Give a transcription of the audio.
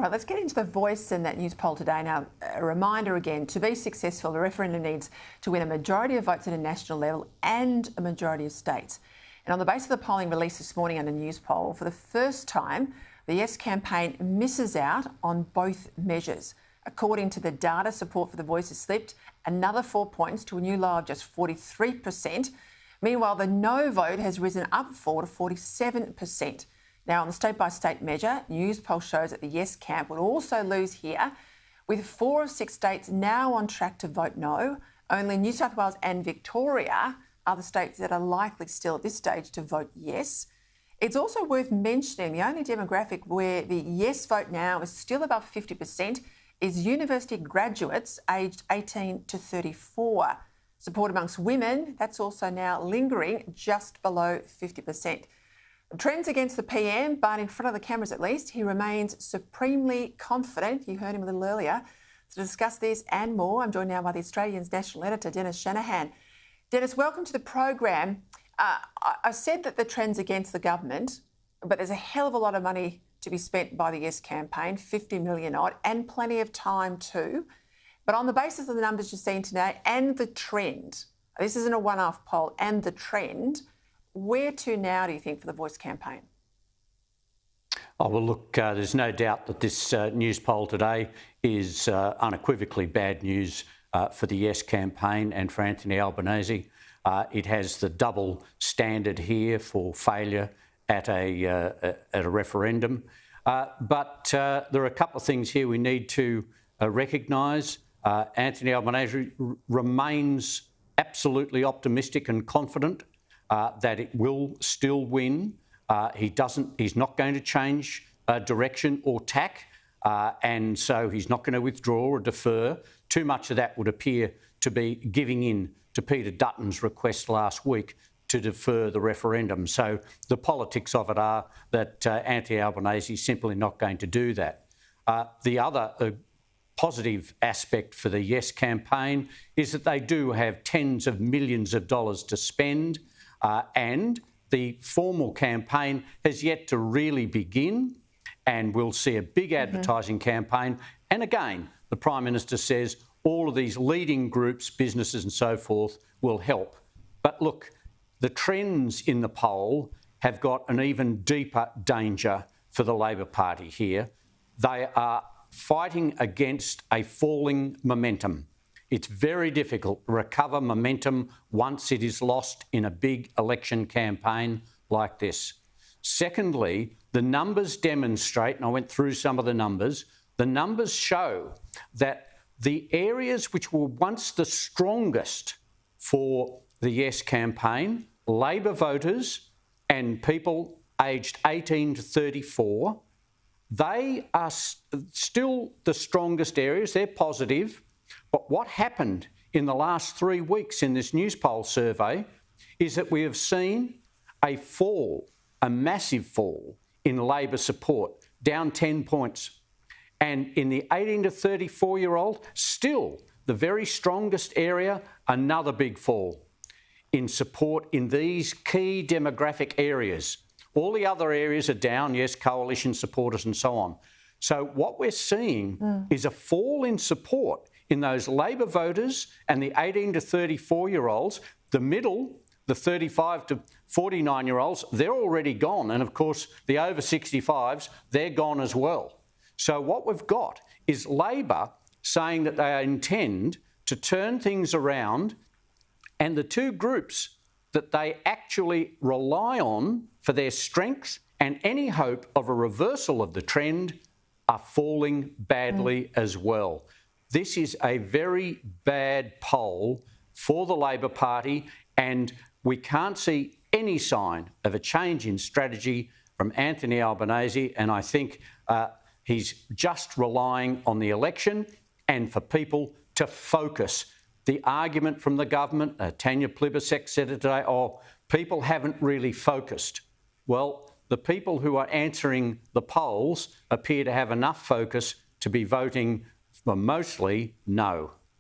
All right, let's get into the Voice and that news poll today. Now, a reminder again, to be successful, the referendum needs to win a majority of votes at a national level and a majority of states. And on the basis of the polling released this morning under News Poll, for the first time, the Yes campaign misses out on both measures. According to the data, support for the Voice has slipped another 4 points to a new low of just 43%. Meanwhile, the no vote has risen up 4 to 47%. Now, on the state-by-state measure, News Poll shows that the Yes camp would also lose here, with 4 of 6 states now on track to vote no. Only New South Wales and Victoria are the states that are likely still at this stage to vote yes. It's also worth mentioning the only demographic where the yes vote now is still above 50% is university graduates aged 18 to 34. Support amongst women, that's also now lingering just below 50%. Trends against the PM, but in front of the cameras at least, he remains supremely confident. You heard him a little earlier. To discuss this and more, I'm joined now by the Australian's national editor, Dennis Shanahan. Dennis, welcome to the program. I said that the trend's against the government, but there's a hell of a lot of money to be spent by the Yes campaign, 50 million odd, and plenty of time too. But on the basis of the numbers you've seen today and the trend, this isn't a one-off poll, and the trend, where to now, do you think, for the Voice campaign? Oh, well, look, there's no doubt that this news poll today is unequivocally bad news for the Yes campaign and for Anthony Albanese. It has the double standard here for failure at a referendum. But there are a couple of things here we need to recognise. Anthony Albanese remains absolutely optimistic and confident that it will still win. He's not going to change direction or tack, and so he's not going to withdraw or defer. Too much of that would appear to be giving in to Peter Dutton's request last week to defer the referendum. So the politics of it are that Anthony Albanese is simply not going to do that. The other positive aspect for the Yes campaign is that they do have tens of millions of dollars to spend, and the formal campaign has yet to really begin, and we'll see a big advertising campaign. And again, the Prime Minister says all of these leading groups, businesses and so forth will help. But look, the trends in the poll have got an even deeper danger for the Labor Party here. They are fighting against a falling momentum. It's very difficult to recover momentum once it is lost in a big election campaign like this. Secondly, the numbers demonstrate, and I went through some of the numbers show that the areas which were once the strongest for the Yes campaign, Labor voters and people aged 18 to 34, they are still the strongest areas. They're positive. But what happened in the last 3 weeks in this news poll survey is that we have seen a fall, a massive fall in Labor support, down 10 points. And in the 18 to 34-year-old, still the very strongest area, another big fall in support in these key demographic areas. All the other areas are down, yes, coalition supporters and so on. So what we're seeing is a fall in support in those Labor voters and the 18 to 34-year-olds. The middle, the 35 to 49-year-olds, they're already gone. And of course, the over 65s, they're gone as well. So what we've got is Labor saying that they intend to turn things around, and the two groups that they actually rely on for their strength and any hope of a reversal of the trend are falling badly as well. This is a very bad poll for the Labor Party, and we can't see any sign of a change in strategy from Anthony Albanese, and I think he's just relying on the election and for people to focus. The argument from the government, Tanya Plibersek said it today, people haven't really focused. Well, the people who are answering the polls appear to have enough focus to be voting for mostly no.